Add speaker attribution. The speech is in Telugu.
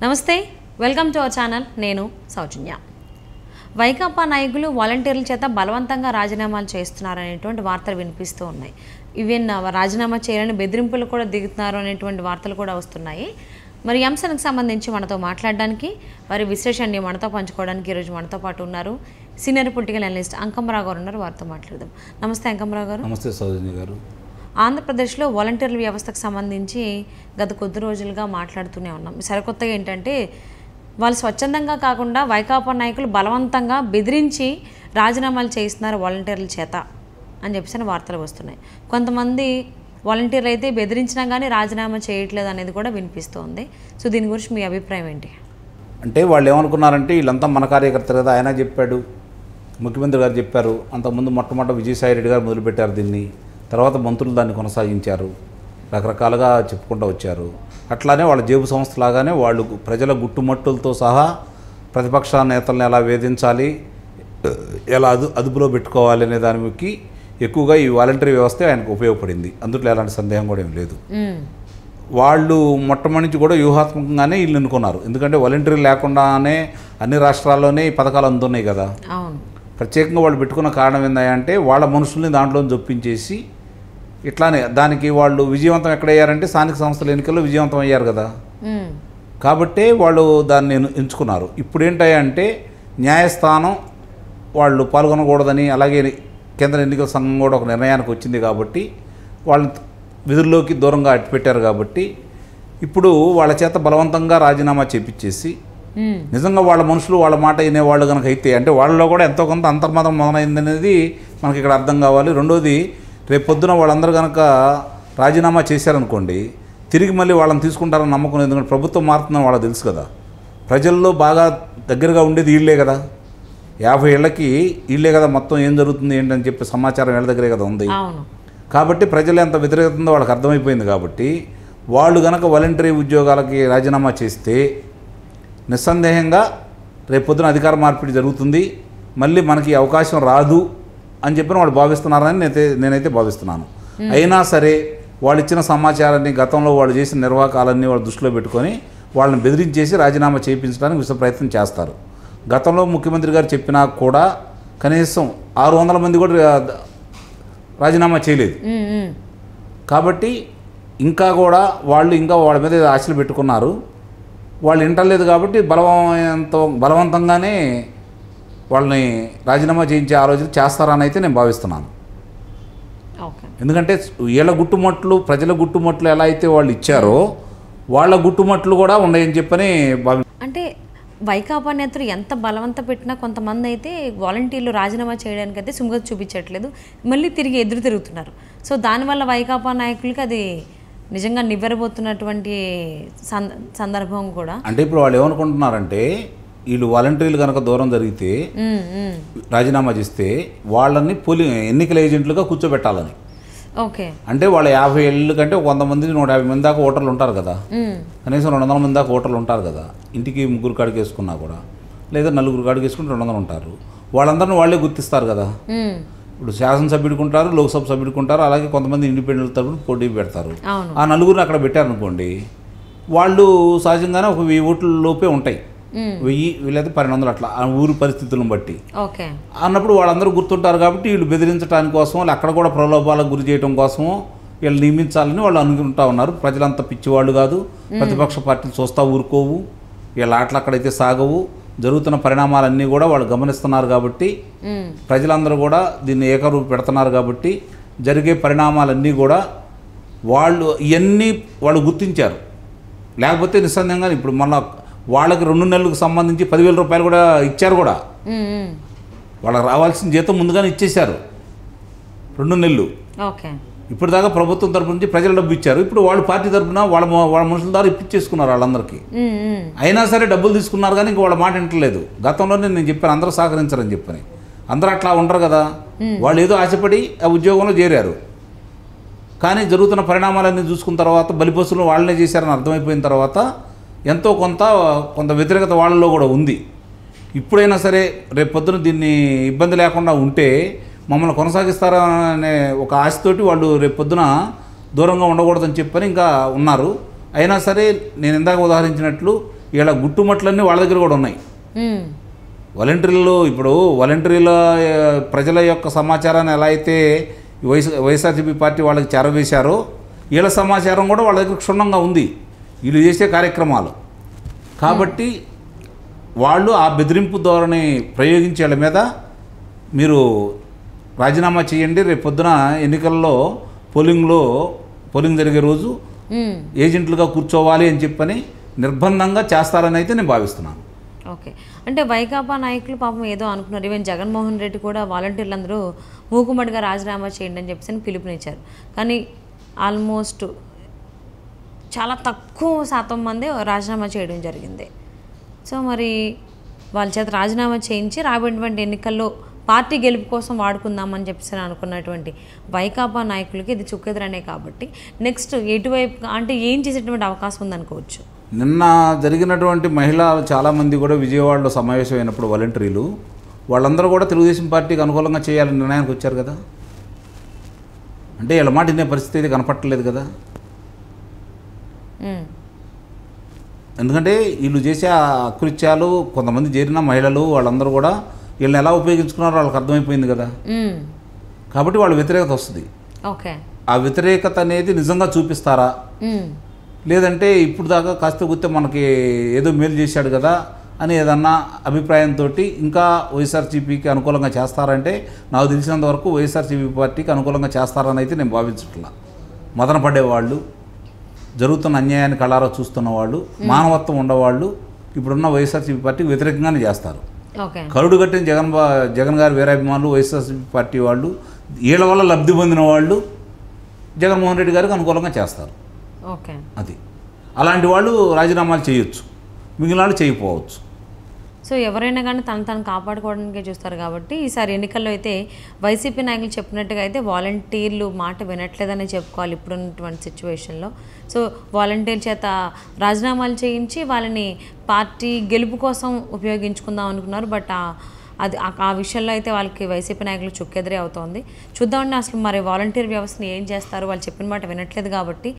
Speaker 1: నమస్తే, వెల్కమ్ టు అవర్ ఛానల్. నేను సౌజన్య. వైకాపా నాయకులు వాలంటీర్ల చేత బలవంతంగా రాజీనామాలు చేస్తున్నారనేటువంటి వార్తలు వినిపిస్తూ ఉన్నాయి. ఈవెన్ రాజీనామా చేయాలని బెదిరింపులు కూడా దిగుతున్నారు అనేటువంటి వార్తలు కూడా వస్తున్నాయి. మరి ఈ అంశానికి సంబంధించి మనతో మాట్లాడడానికి, వారి విశ్లేషణని మనతో పంచుకోవడానికి ఈరోజు మనతో పాటు ఉన్నారు సీనియర్ పొలిటికల్ అనలిస్ట్ అంకమరావు గారు ఉన్నారు. వారితో మాట్లాడదాం. నమస్తే అంకమరావు గారు.
Speaker 2: నమస్తే సౌజన్య గారు.
Speaker 1: ఆంధ్రప్రదేశ్లో వాలంటీర్ల వ్యవస్థకు సంబంధించి గత కొద్ది రోజులుగా మాట్లాడుతూనే ఉన్నాం. సరికొత్తగా ఏంటంటే వాళ్ళు స్వచ్ఛందంగా కాకుండా వైకాపా నాయకులు బలవంతంగా బెదిరించి రాజీనామాలు చేయిస్తున్నారు వాలంటీర్ల చేత అని చెప్పేసి వార్తలు వస్తున్నాయి. కొంతమంది వాలంటీర్లు అయితే బెదిరించినా కానీ రాజీనామా చేయట్లేదు అనేది కూడా వినిపిస్తోంది. సో దీని గురించి మీ అభిప్రాయం ఏంటి?
Speaker 2: అంటే వాళ్ళు ఏమనుకున్నారంటే వీళ్ళంతా మన కార్యకర్తలు కదా, ఆయన చెప్పాడు, ముఖ్యమంత్రి గారు చెప్పారు, అంతకుముందు మొట్టమొదటి విజయసాయి రెడ్డి గారు మొదలుపెట్టారు దీన్ని, తర్వాత మంత్రులు దాన్ని కొనసాగించారు, రకరకాలుగా చెప్పుకుంటూ వచ్చారు. అట్లానే వాళ్ళ జేబు సంస్థలాగానే వాళ్ళు ప్రజల గుట్టుమట్టులతో సహా ప్రతిపక్ష నేతలను ఎలా వేధించాలి, ఎలా అదుపులో పెట్టుకోవాలి అనే దానికి ఎక్కువగా ఈ వాలంటరీ వ్యవస్థ ఆయనకు ఉపయోగపడింది. అందులో ఎలాంటి సందేహం కూడా ఏం లేదు. వాళ్ళు మొట్టమొదటి నుంచి కూడా వ్యూహాత్మకంగానే వీళ్ళు ఎన్నుకున్నారు. ఎందుకంటే వాలంటరీ లేకుండానే అన్ని రాష్ట్రాల్లోనే ఈ పథకాలు అందుతున్నాయి కదా. ప్రత్యేకంగా వాళ్ళు పెట్టుకున్న కారణం ఏంటంటే వాళ్ళ మనుషుల్ని దాంట్లో జొప్పించేసి ఇట్లానే దానికి వాళ్ళు విజయవంతం ఎక్కడయ్యారంటే స్థానిక సంస్థల ఎన్నికల్లో విజయవంతం అయ్యారు కదా. కాబట్టే వాళ్ళు దాన్ని ఎంచుకున్నారు. ఇప్పుడు ఏంటంటే న్యాయస్థానం వాళ్ళు పాల్గొనకూడదని, అలాగే కేంద్ర ఎన్నికల సంఘం కూడా ఒక నిర్ణయానికి వచ్చింది కాబట్టి వాళ్ళని విధుల్లోకి దూరంగా అట్టిపెట్టారు. కాబట్టి ఇప్పుడు వాళ్ళ చేత బలవంతంగా రాజీనామా చేపించేసి నిజంగా వాళ్ళ మనుషులు వాళ్ళ మాట వినేవాళ్ళు కనుక అయితే, అంటే వాళ్ళలో కూడా ఎంతో కొంత అంతర్మతం మొదలైందనేది మనకి ఇక్కడ అర్థం కావాలి. రెండోది, రేపు పొద్దున వాళ్ళందరూ కనుక రాజీనామా చేశారనుకోండి, తిరిగి మళ్ళీ వాళ్ళని తీసుకుంటారని నమ్మకం. ఎందుకంటే ప్రభుత్వం మారుతుందని వాళ్ళకి తెలుసు కదా. ప్రజల్లో బాగా దగ్గరగా ఉండేది వీళ్ళే కదా. 50 ఏళ్ళకి వీళ్ళే కదా మొత్తం ఏం జరుగుతుంది ఏంటని చెప్పి సమాచారం వీళ్ళ దగ్గరే కదా ఉంది. కాబట్టి ప్రజలు ఎంత వ్యతిరేకత ఉందో వాళ్ళకి అర్థమైపోయింది. కాబట్టి వాళ్ళు కనుక వాలంటరీ ఉద్యోగాలకి రాజీనామా చేస్తే నిస్సందేహంగా రేపు పొద్దున అధికార మార్పిడి జరుగుతుంది, మళ్ళీ మనకి అవకాశం రాదు అని చెప్పి వాళ్ళు భావిస్తున్నారని నేనైతే భావిస్తున్నాను. అయినా సరే వాళ్ళు ఇచ్చిన సమాచారాన్ని, గతంలో వాళ్ళు చేసిన నిర్వాహకాలన్నీ వాళ్ళు దృష్టిలో పెట్టుకొని వాళ్ళని బెదిరించేసి రాజీనామా చేయించడానికి విశ్వ ప్రయత్నం చేస్తారు. గతంలో ముఖ్యమంత్రి గారు చెప్పినా కూడా కనీసం 600 మంది కూడా రాజీనామా చేయలేదు. కాబట్టి ఇంకా కూడా వాళ్ళు ఇంకా వాళ్ళ మీద ఆశలు పెట్టుకున్నారు. వాళ్ళు వింటలేదు కాబట్టి బలవంతంగానే వాళ్ళని రాజీనామా చేయించే ఆలోచన చేస్తారని అయితే నేను భావిస్తున్నాను. ఎందుకంటే వీళ్ళ గుట్టుమట్లు, ప్రజల గుట్టుమట్లు ఎలా అయితే వాళ్ళు ఇచ్చారో వాళ్ళ గుట్టుమట్లు కూడా ఉన్నాయని చెప్పని
Speaker 1: అంటే వైకాపా నేతలు ఎంత బలవంత పెట్టినా కొంతమంది అయితే వాలంటీర్లు రాజీనామా చేయడానికి అయితే సుముఖత చూపించట్లేదు, మళ్ళీ తిరిగి ఎదురు తిరుగుతున్నారు. సో దానివల్ల వైకాపా నాయకులకి అది నిజంగా నివ్వెరబోతున్నటువంటి సందర్భం కూడా.
Speaker 2: అంటే ఇప్పుడు వాళ్ళు ఏమనుకుంటున్నారంటే వీళ్ళు వాలంటీర్లు కనుక దూరం జరిగితే రాజీనామా చేస్తే వాళ్ళని ఎన్నికల ఏజెంట్లుగా కూర్చోబెట్టాలని.
Speaker 1: ఓకే,
Speaker 2: అంటే వాళ్ళ 50 ఏళ్ళ కంటే 100 మంది 150 మంది దాకా ఓటర్లు ఉంటారు కదా. కనీసం 200 మంది దాకా ఓటర్లు ఉంటారు కదా. ఇంటికి 3 కాడికి వేసుకున్నా కూడా, లేదా 4 కాడికి వేసుకుని 200 ఉంటారు. వాళ్ళందరినీ వాళ్ళే గుర్తిస్తారు కదా. ఇప్పుడు శాసనసభ్యుడికి ఉంటారు, లోక్సభ సభ్యుడికి ఉంటారు, అలాగే కొంతమంది ఇండిపెండెంట్ తరపున పోటీ పెడతారు. ఆ 4 అక్కడ పెట్టారనుకోండి, వాళ్ళు సహజంగానే ఒక 1000 ఓట్ల లోపే ఉంటాయి. 1000 లేదా 1200 అట్లా ఆ ఊరి పరిస్థితులను బట్టి అన్నప్పుడు వాళ్ళందరూ గుర్తుంటారు. కాబట్టి వీళ్ళు బెదిరించడానికి కోసం, అక్కడ కూడా ప్రలోభాలకు గురి చేయడం కోసమో వీళ్ళు నియమించాలని వాళ్ళు అనుకుంటా ఉన్నారు. ప్రజలంతా పిచ్చివాళ్ళు కాదు, ప్రతిపక్ష పార్టీలు చూస్తా ఊరుకోవు, వీళ్ళ ఆటలు అక్కడైతే సాగవు. జరుగుతున్న పరిణామాలన్నీ కూడా వాళ్ళు గమనిస్తున్నారు. కాబట్టి ప్రజలందరూ కూడా దీన్ని ఏకరూపు పెడుతున్నారు. కాబట్టి జరిగే పరిణామాలన్నీ కూడా ఇవన్నీ వాళ్ళు గుర్తించారు. లేకపోతే నిస్సందేహంగా ఇప్పుడు మొన్న వాళ్ళకి 2 నెలలకు సంబంధించి 10,000 రూపాయలు కూడా ఇచ్చారు. కూడా వాళ్ళకి రావాల్సిన జీతం ముందుగానే ఇచ్చేశారు 2 నెలలు. ఇప్పుడు దాకా ప్రభుత్వం తరపు నుంచి ప్రజల డబ్బు ఇచ్చారు. ఇప్పుడు వాళ్ళు పార్టీ తరపున వాళ్ళ మనుషుల ద్వారా ఇప్పించేసుకున్నారు వాళ్ళందరికీ. అయినా సరే డబ్బులు తీసుకున్నారు కానీ ఇంక వాళ్ళ మాట వింటలేదు. గతంలోనే నేను చెప్పాను అందరూ సహకరించరని చెప్పని. అందరూ అట్లా ఉండరు కదా. వాళ్ళు ఏదో ఆశపడి ఆ ఉద్యోగంలో చేరారు. కానీ జరుగుతున్న పరిణామాలన్నీ చూసుకున్న తర్వాత బలిపసులు వాళ్ళనే చేశారని అర్థమైపోయిన తర్వాత ఎంతో కొంత వ్యతిరేకత వాళ్ళలో కూడా ఉంది. ఇప్పుడైనా సరే రేపు పొద్దున దీన్ని ఇబ్బంది లేకుండా ఉంటే మమ్మల్ని కొనసాగిస్తారనే ఒక ఆశతోటి వాళ్ళు రేపు పొద్దున దూరంగా ఉండకూడదని చెప్పని ఇంకా ఉన్నారు. అయినా సరే నేను ఇందాక ఉదాహరించినట్లు ఇలా గుట్టుమట్లన్నీ వాళ్ళ దగ్గర కూడా ఉన్నాయి. వాలంటీర్లు ఇప్పుడు వాలంటీర్ల ప్రజల యొక్క సమాచారాన్ని ఎలా అయితే వైఎస్ఆర్సీపీ పార్టీ వాళ్ళకి చేరవేశారో వీళ్ళ సమాచారం కూడా వాళ్ళ దగ్గర క్షుణ్ణంగా ఉంది వీళ్ళు చేసే కార్యక్రమాలు. కాబట్టి వాళ్ళు ఆ బెదిరింపు ధోరణి ప్రయోగించే వాళ్ళ మీద మీరు రాజీనామా చేయండి, రేపు పొద్దున ఎన్నికల్లో పోలింగ్ జరిగే రోజు ఏజెంట్లుగా కూర్చోవాలి అని చెప్పని నిర్బంధంగా చేస్తారని అయితే నేను భావిస్తున్నాను.
Speaker 1: ఓకే, అంటే వైకాపా నాయకులు పాపం ఏదో అనుకున్నారు. ఈవెన్ జగన్మోహన్ రెడ్డి కూడా వాలంటీర్లు అందరూ మూకుమ్మడిగా రాజీనామా చేయండి అని చెప్పేసి పిలుపునిచ్చారు. కానీ ఆల్మోస్ట్ చాలా తక్కువ శాతం మంది రాజీనామా చేయడం జరిగింది. సో మరి వాళ్ళ చేత రాజీనామా చేయించి రాబోయేటువంటి ఎన్నికల్లో పార్టీ గెలుపు కోసం వాడుకుందామని చెప్పేసి అనుకున్నటువంటి వైకాపా నాయకులకి ఇది చుక్కెదురనే. కాబట్టి నెక్స్ట్ ఎటువైపు అంటే ఏం చేసేటువంటి అవకాశం ఉందనుకోవచ్చు.
Speaker 2: నిన్న జరిగినటువంటి మహిళలు చాలామంది కూడా విజయవాడలో సమావేశమైనప్పుడు వాలంటీర్లు వాళ్ళందరూ కూడా తెలుగుదేశం పార్టీకి అనుకూలంగా చేయాలని నిర్ణయానికి వచ్చారు కదా. అంటే వీళ్ళ మాట ఇనే పరిస్థితి అయితే కనపట్టలేదు కదా. ఎందుకంటే వీళ్ళు చేసే ఆ అకృత్యాలు కొంతమంది చేరిన మహిళలు వాళ్ళందరూ కూడా వీళ్ళని ఎలా ఉపయోగించుకున్నారో వాళ్ళకి అర్థమైపోయింది కదా. కాబట్టి వాళ్ళ వ్యతిరేకత వస్తుంది.
Speaker 1: ఓకే,
Speaker 2: ఆ వ్యతిరేకత అనేది నిజంగా చూపిస్తారా, లేదంటే ఇప్పుడు దాకా కాస్త గుర్తే మనకి ఏదో మేలు చేశాడు కదా అని ఏదన్నా అభిప్రాయంతో ఇంకా వైఎస్ఆర్సీపీకి అనుకూలంగా చేస్తారంటే నాకు తెలిసినంత వరకు వైఎస్ఆర్సీపీ పార్టీకి అనుకూలంగా చేస్తారని అయితే నేను భావించట్లా. మదన పడేవాళ్ళు, జరుగుతున్న అన్యాయాన్ని కళ్ళారా చూస్తున్న వాళ్ళు, మానవత్వం ఉన్నవాళ్ళు ఇప్పుడున్న వైఎస్ఆర్సీపీ పార్టీకి వ్యతిరేకంగానే చేస్తారు. కరుడు కట్టిన జగన్ గారి వీరాభిమానులు వైఎస్ఆర్సీపీ పార్టీ వాళ్ళు, వీళ్ళ వల్ల లబ్ధి పొందిన వాళ్ళు జగన్మోహన్ రెడ్డి గారికి అనుకూలంగా చేస్తారు. అది అలాంటి వాళ్ళు రాజీనామాలు చేయొచ్చు, మిగిలిన వాళ్ళు చేయకపోవచ్చు.
Speaker 1: సో ఎవరైనా కానీ తను కాపాడుకోవడానికే చూస్తారు. కాబట్టి ఈసారి ఎన్నికల్లో అయితే వైసీపీ నాయకులు చెప్పినట్టుగా అయితే వాలంటీర్లు మాట వినట్లేదని చెప్పుకోవాలి ఇప్పుడున్నటువంటి సిచ్యువేషన్లో. సో వాలంటీర్ చేత రాజీనామాలు చేయించి వాళ్ళని పార్టీ గెలుపు కోసం ఉపయోగించుకుందాం అనుకున్నారు. బట్ అది ఆ విషయంలో అయితే వాళ్ళకి వైసీపీ నాయకులు చుక్కెదురే అవుతోంది. చూద్దామండి అసలు మరి వాలంటీర్ వ్యవస్థను ఏం చేస్తారు. వాళ్ళు చెప్పిన మాట వినట్లేదు కాబట్టి